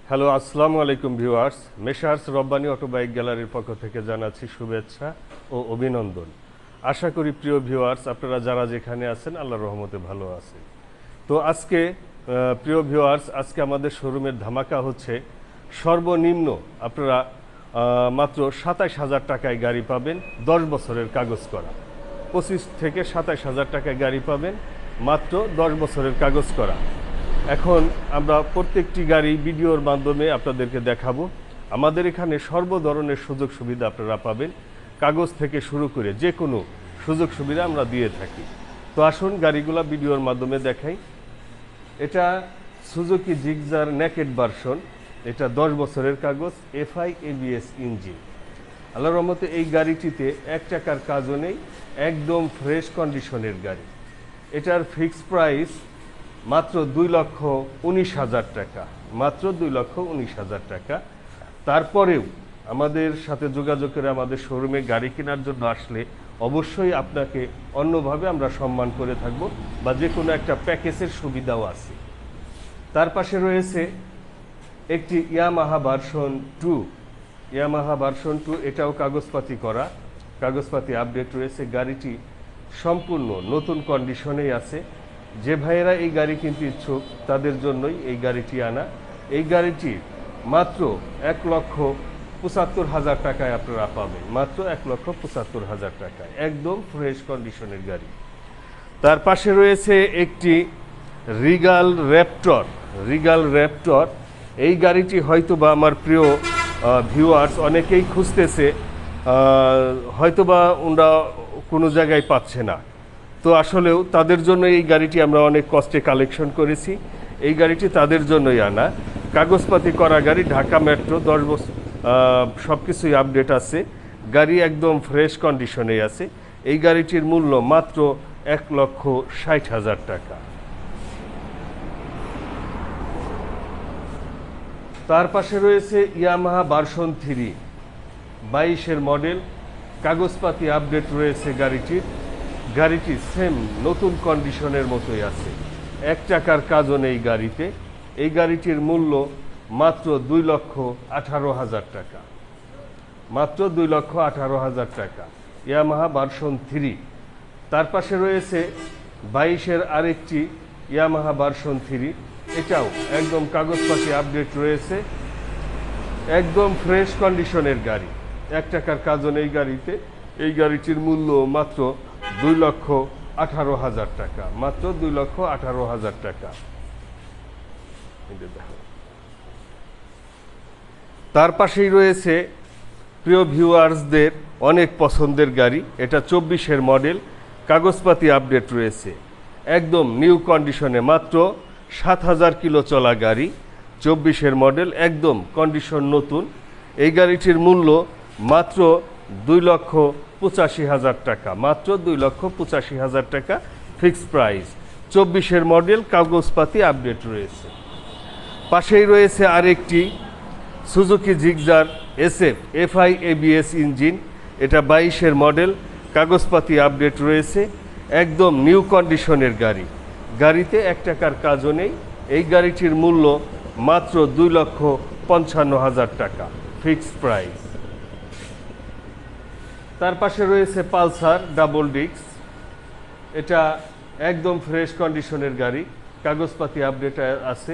Hello, আসসালামু আলাইকুম viewers. Messrs Rabbani autobike গ্যালারির পক্ষ থেকে জানাচ্ছি শুভেচ্ছা ও অভিনন্দন। আশা করি প্রিয় ভিউয়ার্স আপনারা যারা যেখানে আছেন আল্লাহর রহমতে ভালো আছেন। তো আজকে প্রিয় ভিউয়ার্স, আজকে আমাদের শোরুমের ধামাকা হচ্ছে সর্বনিম্ন আপনারা মাত্র ২৭,০০০ টাকায় গাড়ি পাবেন, ১০ বছরের কাগজ করা। ২৫ থেকে ২৭,০০০ টাকায় গাড়ি পাবেন, মাত্র ১০ বছরের কাগজ করা। এখন আমরা প্রত্যেকটি গাড়ি ভিডিওর মাধ্যমে আপনাদেরকে দেখাবো। আমাদের এখানে সর্ব ধরনের সুযোগ সুবিধা আপনারা পাবেন, কাগজ থেকে শুরু করে যে কোনো সুযোগ সুবিধা আমরা দিয়ে থাকি। তো আসুন গাড়িগুলো ভিডিওর মাধ্যমে দেখাই। এটা সুজুকি জিগজার নেকেড ভার্সন, এটা ১০ বছরের কাগজ, এফআই এবিএস ইঞ্জিন। আল্লাহর রহমতে এই গাড়িটিতে ১ টাকার কাজও নেই, একদম ফ্রেশ কন্ডিশনের গাড়ি। এটার ফিক্সড প্রাইস মাত্র ২,১৯,০০০ টাকা, মাত্র ২,১৯,০০০ টাকা। তারপরেও আমাদের সাথে যোগাযোগ করে আমাদের শোরুমে গাড়ি কেনার জন্য আসলে অবশ্যই আপনাকে অন্যভাবে আমরা সম্মান করে থাকব, বা যে কোনো একটা প্যাকেজের সুবিধাও আছে। তার পাশে রয়েছে একটি ইয়ামাহা ভার্সন 2, ইয়ামাহা ভার্সন 2, এটাও কাগজপাতি করা, কাগজপাতি আপডেট রয়েছে। গাড়িটি সম্পূর্ণ নতুন কন্ডিশনেই আছে। যে ভাইয়েরা এই গাড়ি কিনতে ইচ্ছুক তাদের জন্যই এই গাড়িটি আনা। এই গাড়িটি মাত্র ১,৭৫,০০০ টাকায় আপনারা পাবেন, মাত্র ১,৭৫,০০০ টাকায়, একদম ফ্রেশ কন্ডিশনের গাড়ি। তার পাশে রয়েছে একটি রিগাল র্যাপটর, রিগাল র্যাপটর। এই গাড়িটি হয়তোবা আমার প্রিয় ভিউয়ার্স অনেকেই খুঁজতেছে, হয়তোবা ওরা কোনো জায়গায় পাচ্ছে না। তো আসলেও তাদের জন্য এই গাড়িটি আমরা অনেক কষ্টে কালেকশন করেছি। এই গাড়িটি তাদের জন্যই আনা, কাগজপাতি করা গাড়ি, ঢাকা মেট্রো, ১০ বছর, সব কিছুই আপডেট আছে। গাড়ি একদম ফ্রেশ কন্ডিশনে আছে। এই গাড়িটির মূল্য মাত্র ১,৬০,০০০ টাকা। তার পাশে রয়েছে ইয়ামাহা ভার্সন 3, ২২-এর মডেল, কাগজপাতি আপডেট রয়েছে গাড়িটির। গাড়িটি সেম নতুন কন্ডিশনের মতোই আছে, ১ টাকার কাজও নেই গাড়িতে। এই গাড়িটির মূল্য মাত্র ২,১৮,০০০ টাকা, মাত্র ২,১৮,০০০ টাকা, ইয়ামাহা ভার্সন 3। তার পাশে রয়েছে ২২-এর আরেকটি ইয়ামাহা ভার্সন 3, এটাও একদম কাগজপাতি আপডেট রয়েছে, একদম ফ্রেশ কন্ডিশনের গাড়ি, ১ টাকার কাজও নেই গাড়িতে। এই গাড়িটির মূল্য মাত্র ২,১৮,০০০ টাকা, মাত্র ২,১৮,০০০ টাকা। তার পাশেই রয়েছে প্রিয় ভিউয়ার্সদের অনেক পছন্দের গাড়ি, এটা ২৪-এর মডেল, কাগজপাতি আপডেট রয়েছে, একদম নিউ কন্ডিশনে, মাত্র ৭,০০০ কিলো চলা গাড়ি, ২৪-এর মডেল, একদম কন্ডিশন নতুন। এই গাড়িটির মূল্য মাত্র ২,৮৫,০০০ টাকা, মাত্র ২,৮৫,০০০ টাকা ফিক্সড প্রাইস। ২৪-এর মডেল, কাগজপাতি আপডেট রয়েছে। পাশেই রয়েছে আরেকটি Suzuki Gixxer SF, FI ABS engine, এটা ২২-এর মডেল, কাগজপাতি আপডেট রয়েছে, একদম নিউ কন্ডিশনের গাড়ি। গাড়িতে ১ টাকার কাজও নেই। এই গাড়িটির মূল্য মাত্র ২,৫৫,০০০ টাকা ফিক্সড প্রাইস। তার পাশে রয়েছে পালসার ডাবল ডিস্ক, এটা একদম ফ্রেশ কন্ডিশনের গাড়ি, কাগজপাতি আপডেট আছে,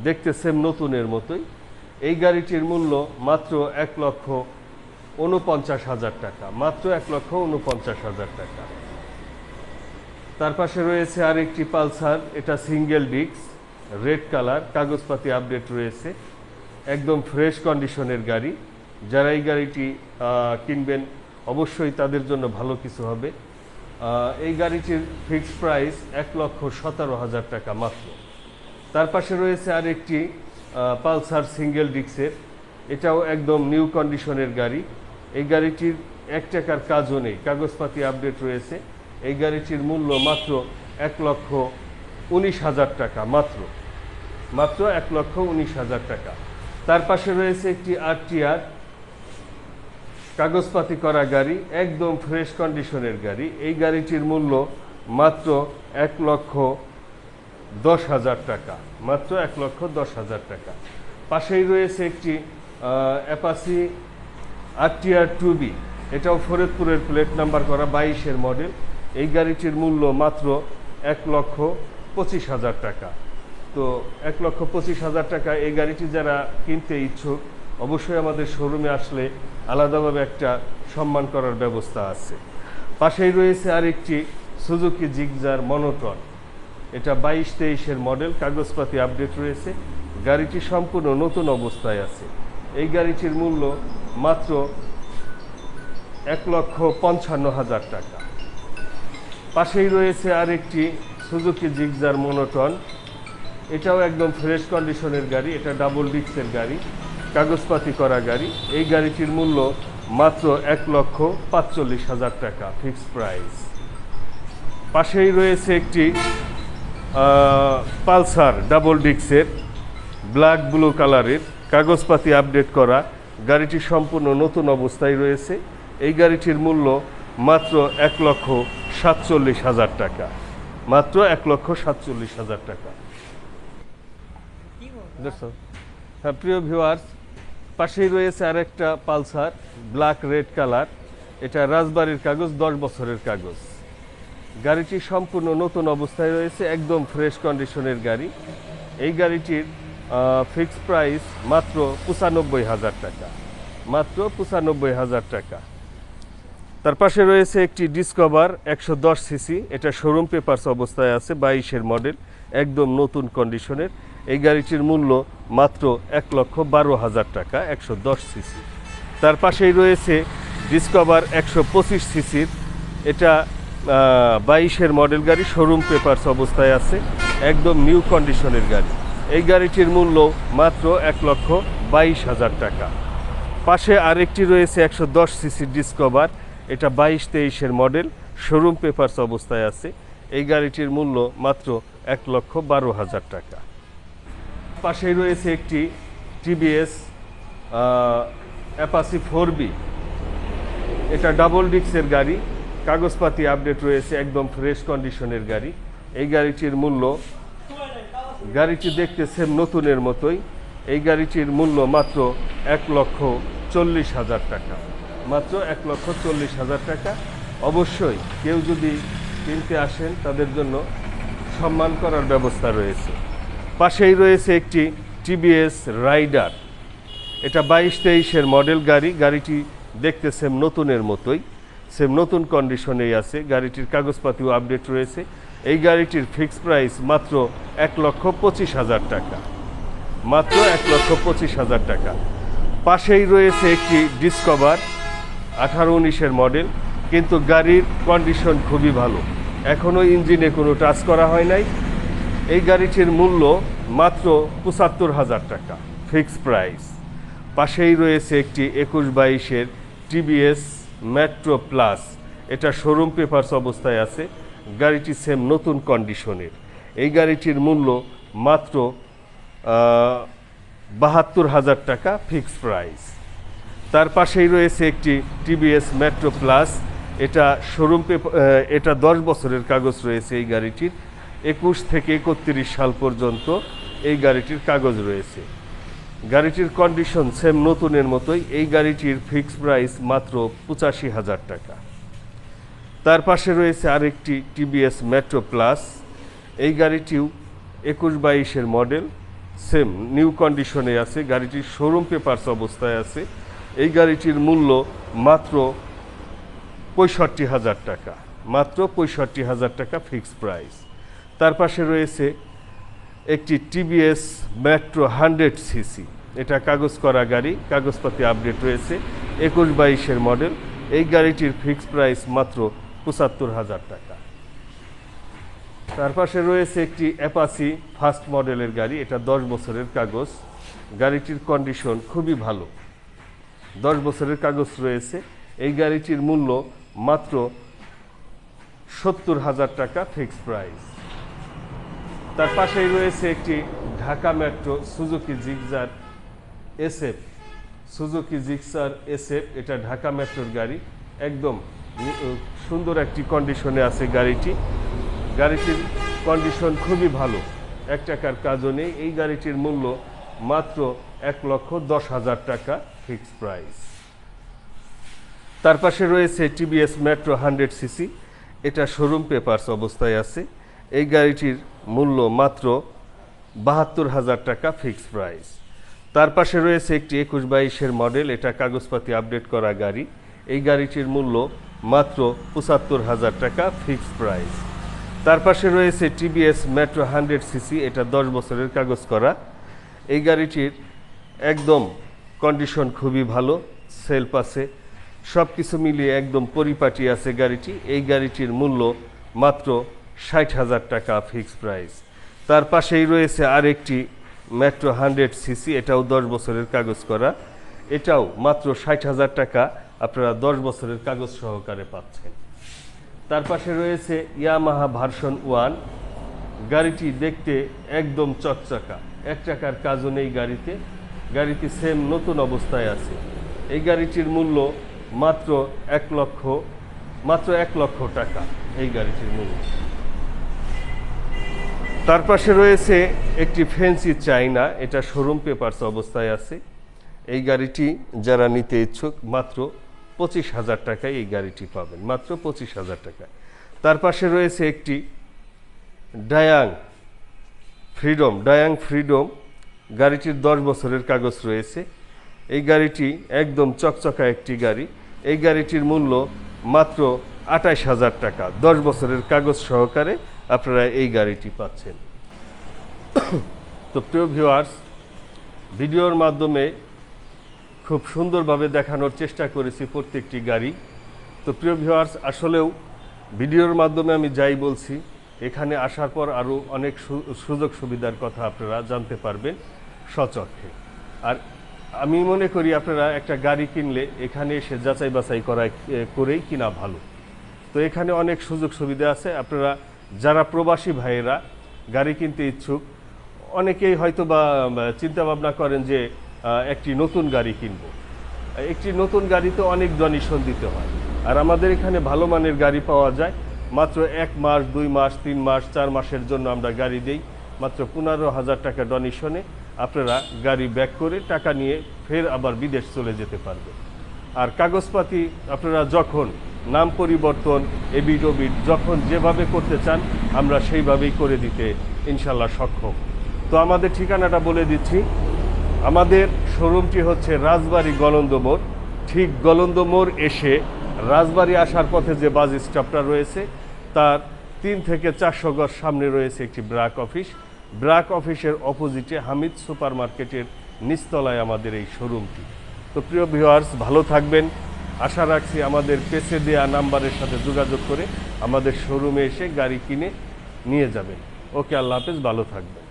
দেখতে সেম নতুনের মতোই। এই গাড়িটির মূল্য মাত্র ১,৪৯,০০০ টাকা, মাত্র ১,৪৯,০০০ টাকা। তার পাশে রয়েছে আরেকটি পালসার, এটা সিঙ্গেল ডিস্ক, রেড কালার, কাগজপাতি আপডেট রয়েছে, একদম ফ্রেশ কন্ডিশনের গাড়ি। যারা এই গাড়িটি কিনবেন অবশ্যই তাদের জন্য ভালো কিছু হবে। এই গাড়িটির ফিক্সড প্রাইস ১,১৭,০০০ টাকা মাত্র। তার পাশে রয়েছে আরেকটি পালসার সিঙ্গেল ডিস্কের, এটাও একদম নিউ কন্ডিশনের গাড়ি। এই গাড়িটির ১ টাকার কাজও নেই, কাগজপাতি আপডেট রয়েছে। এই গাড়িটির মূল্য মাত্র ১,১৯,০০০ টাকা, মাত্র মাত্র ১,১৯,০০০ টাকা। তার পাশে রয়েছে একটি আরটিআর, কাগজপাতি করা গাড়ি, একদম ফ্রেশ কন্ডিশনের গাড়ি। এই গাড়িটির মূল্য মাত্র ১,১০,০০০ টাকা, মাত্র ১,১০,০০০ টাকা। পাশেই রয়েছে একটি অ্যাপাচি আরটিআর 2B, এটাও ফরিদপুরের প্লেট নাম্বার করা, 22-এর মডেল। এই গাড়িটির মূল্য মাত্র 1,25,000 টাকা। তো 1,25,000 টাকা এই গাড়িটি যারা কিনতে ইচ্ছুক অবশ্যই আমাদের শোরুমে আসলে আলাদাভাবে একটা সম্মান করার ব্যবস্থা আছে। পাশেই রয়েছে আরেকটি সুজুকি জিক্সার মনোটন, এটা 22-23-এর মডেল, কাগজপাতি আপডেট রয়েছে, গাড়িটি সম্পূর্ণ নতুন অবস্থায় আছে। এই গাড়িটির মূল্য মাত্র 1,55,000 টাকা। পাশেই রয়েছে আরেকটি সুজুকি জিক্সার মনোটন, এটাও একদম ফ্রেশ কন্ডিশনের গাড়ি, এটা ডাবল ডিস্কের গাড়ি, কাগজপাতি করা গাড়ি। এই গাড়িটির মূল্য মাত্র 1,45,000 টাকা ফিক্সড প্রাইস। পাশেই রয়েছে একটি পালসার ডাবল ডিস্কের ব্ল্যাক ব্লু কালারের, কাগজপাতি আপডেট করা, গাড়িটি সম্পূর্ণ নতুন অবস্থায় রয়েছে। এই গাড়িটির মূল্য মাত্র 1,47,000 টাকা, মাত্র 1,47,000 টাকা। হ্যাঁ প্রিয় ভিউয়ার্স, পাশেই রয়েছে আরেকটা পালসার ব্ল্যাক রেড কালার, এটা রাজবাড়ির কাগজ, 10 বছরের কাগজ। গাড়িটি সম্পূর্ণ নতুন অবস্থায় রয়েছে, একদম ফ্রেশ কন্ডিশনের গাড়ি। এই গাড়িটির ফিক্সড প্রাইস মাত্র 95,000 টাকা, মাত্র 95,000 টাকা। তার পাশে রয়েছে একটি ডিসকভার 110 সিসি, এটা শোরুম পেপারস অবস্থায় আছে, 22-এর মডেল, একদম নতুন কন্ডিশনের। এই গাড়িটির মূল্য মাত্র 1,12,000 টাকা, 110 সিসি। তার পাশেই রয়েছে ডিসকভার 125 সিসির, এটা 22-এর মডেল গাড়ি, শোরুম পেপারস অবস্থায় আছে, একদম নিউ কন্ডিশনের গাড়ি। এই গাড়িটির মূল্য মাত্র 1,22,000 টাকা। পাশে আরেকটি রয়েছে 110 সিসির ডিসকভার, এটা 22-23-এর মডেল, শোরুম পেপারস অবস্থায় আছে। এই গাড়িটির মূল্য মাত্র 1,12,000 টাকা। পাশেই রয়েছে একটি টিভিএস অ্যাপাচি 4B, এটা ডাবল ডিস্কের গাড়ি, কাগজপাতি আপডেট রয়েছে, একদম ফ্রেশ কন্ডিশনের গাড়ি। এই গাড়িটির মূল্য, গাড়িটি দেখতে সেম নতুনের মতোই। এই গাড়িটির মূল্য মাত্র 1,40,000 টাকা, মাত্র 1,40,000 টাকা। অবশ্যই কেউ যদি কিনতে আসেন তাদের জন্য সম্মান করার ব্যবস্থা রয়েছে। পাশেই রয়েছে একটি টিভিএস রাইডার, এটা 22-23-এর মডেল গাড়ি, গাড়িটি দেখতে সেম নতুনের মতোই, সেম নতুন কন্ডিশনেই আছে, গাড়িটির কাগজপাতিও আপডেট রয়েছে। এই গাড়িটির ফিক্সড প্রাইস মাত্র 1,25,000 টাকা, মাত্র 1,25,000 টাকা। পাশেই রয়েছে একটি ডিসকভার 18-19-এর মডেল, কিন্তু গাড়ির কন্ডিশন খুবই ভালো, এখনও ইঞ্জিনে কোনো টাচ করা হয় নাই। এই গাড়িটির মূল্য মাত্র 75,000 টাকা ফিক্সড প্রাইস। পাশেই রয়েছে একটি 21-22-এর টিভিএস মেট্রো প্লাস, এটা শোরুম পেপারস অবস্থায় আছে, গাড়িটি সেম নতুন কন্ডিশনের। এই গাড়িটির মূল্য মাত্র 72,000 টাকা ফিক্সড প্রাইস। তার পাশেই রয়েছে একটি টিভিএস মেট্রো প্লাস, এটা শোরুম পেপার, এটা 10 বছরের কাগজ রয়েছে এই গাড়িটির, 21 থেকে 31 সাল পর্যন্ত এই গাড়িটির কাগজ রয়েছে। গাড়িটির কন্ডিশন সেম নতুনের মতোই। এই গাড়িটির ফিক্সড প্রাইস মাত্র 85,000 টাকা। তার পাশে রয়েছে আরেকটি টিভিএস মেট্রো প্লাস, এই গাড়িটিও 21-22-এর মডেল, সেম নিউ কন্ডিশনে আছে, গাড়িটির শোরুম পেপারস অবস্থায় আছে। এই গাড়িটির মূল্য মাত্র 65,000 টাকা, মাত্র 65,000 টাকা ফিক্সড প্রাইস। তার পাশে রয়েছে একটি টিভিএস মেট্রো 100 সিসি, এটা কাগজ করা গাড়ি, কাগজপাতি আপডেট রয়েছে, 21-22-এর মডেল। এই গাড়িটির ফিক্সড প্রাইস মাত্র 75,000 টাকা। তার পাশে রয়েছে একটি অ্যাপাচি ফার্স্ট মডেলের গাড়ি, এটা 10 বছরের কাগজ, গাড়িটির কন্ডিশন খুবই ভালো, 10 বছরের কাগজ রয়েছে। এই গাড়িটির মূল্য মাত্র 70,000 টাকা ফিক্সড প্রাইস। তার পাশেই রয়েছে একটি Dhaka metro Suzuki Gixxer SF, Suzuki Gixxer SF, এটা ঢাকা মেট্রোর গাড়ি, একদম সুন্দর একটি কন্ডিশনে আছে গাড়িটি, গাড়িটির কন্ডিশন খুবই ভালো, 1 টাকার কাজও নেই। এই গাড়িটির মূল্য মাত্র 1,10,000 টাকা ফিক্সড প্রাইস। তার পাশে রয়েছে টিভিএস মেট্রো 100cc, এটা শোরুম পেপারস অবস্থায় আছে। এই গাড়িটির মূল্য মাত্র 72,000 টাকা ফিক্সড প্রাইস। তার পাশে রয়েছে একটি 21-22-এর মডেল, এটা কাগজপাতি আপডেট করা গাড়ি। এই গাড়িটির মূল্য মাত্র 75,000 টাকা ফিক্সড প্রাইস। তার পাশে রয়েছে টিভিএস মেট্রো 100cc, এটা 10 বছরের কাগজ করা। এই গাড়িটির একদম কন্ডিশন খুবই ভালো, সেলফ আছে, সব কিছু মিলিয়ে একদম পরিপাটি আছে গাড়িটি। এই গাড়িটির মূল্য মাত্র 60,000 টাকা ফিক্সড প্রাইস। তার পাশেই রয়েছে আরেকটি মেট্রো 100cc, এটাও 10 বছরের কাগজ করা। এটাও মাত্র 60,000 টাকা আপনারা 10 বছরের কাগজ সহকারে পাচ্ছেন। তার পাশে রয়েছে ইয়ামাহা ভার্সন 1, গাড়িটি দেখতে একদম চকচকা, 1 টাকার কাজও নেই গাড়িতে। গাড়িটি সেম নতুন অবস্থায় আছে। এই গাড়িটির মূল্য মাত্র 1 লক্ষ টাকা এই গাড়িটির মূল্য। তার পাশে রয়েছে একটি ফ্যান্সি চাইনা, এটা শোরুম পেপারস অবস্থায় আছে। এই গাড়িটি যারা নিতে ইচ্ছুক মাত্র 25,000 টাকায় এই গাড়িটি পাবেন, মাত্র 25,000 টাকা। তার পাশে রয়েছে একটি ডায়াং ফ্রিডম, গাড়িটির 10 বছরের কাগজ রয়েছে। এই গাড়িটি একদম চকচকা একটি গাড়ি। এই গাড়িটির মূল্য মাত্র 28,000 টাকা, 10 বছরের কাগজ সহকারে আপনারা এই গাড়িটি পাচ্ছেন। তো প্রিয় ভিউয়ার্স, ভিডিওর মাধ্যমে খুব সুন্দরভাবে দেখানোর চেষ্টা করেছি প্রত্যেকটি গাড়ি। তো প্রিয় ভিউয়ার্স, আসলেও ভিডিওর মাধ্যমে আমি যাই বলছি, এখানে আসার পর আরও অনেক সুযোগ সুবিধার কথা আপনারা জানতে পারবেন স্বচক্ষে। আর আমি মনে করি আপনারা একটা গাড়ি কিনলে এখানে এসে যাচাই বাছাই করেই কিনা ভালো। তো এখানে অনেক সুযোগ সুবিধা আছে। আপনারা যারা প্রবাসী ভাইয়েরা গাড়ি কিনতে ইচ্ছুক, অনেকেই হয়তো বা চিন্তা ভাবনা করেন যে একটি নতুন গাড়ি কিনব। একটি নতুন গাড়িতে অনেক ডোনেশন দিতে হয়, আর আমাদের এখানে ভালো মানের গাড়ি পাওয়া যায়। মাত্র 1 মাস, 2 মাস, 3 মাস, 4 মাসের জন্য আমরা গাড়ি দেই। মাত্র 15,000 টাকা ডোনেশনে আপনারা গাড়ি ব্যাক করে টাকা নিয়ে ফের আবার বিদেশ চলে যেতে পারবেন। আর কাগজপাতি আপনারা যখন নাম পরিবর্তন, এবিট ওবিট যখন যেভাবে করতে চান আমরা সেইভাবেই করে দিতে ইনশাল্লাহ সক্ষম। তো আমাদের ঠিকানাটা বলে দিচ্ছি। আমাদের শোরুমটি হচ্ছে রাজবাড়ী গলন্দ মোড়। ঠিক গলন্দ মোড় এসে রাজবাড়ী আসার পথে যে বাস স্টপটা রয়েছে তার 3 থেকে 400 গজ সামনে রয়েছে একটি ব্রাক অফিস। ব্রাক অফিসের অপোজিটে হামিদ সুপার মার্কেটের নিচতলায় আমাদের এই শোরুমটি। তো প্রিয় ভিউয়ার্স, ভালো থাকবেন। আশা রাখছি আমাদের পেছে দেওয়া নাম্বারের সাথে যোগাযোগ করে আমাদের শোরুমে এসে গাড়ি কিনে নিয়ে যাবেন। ওকে, আল্লাহ হাফেজ, ভালো থাকবেন।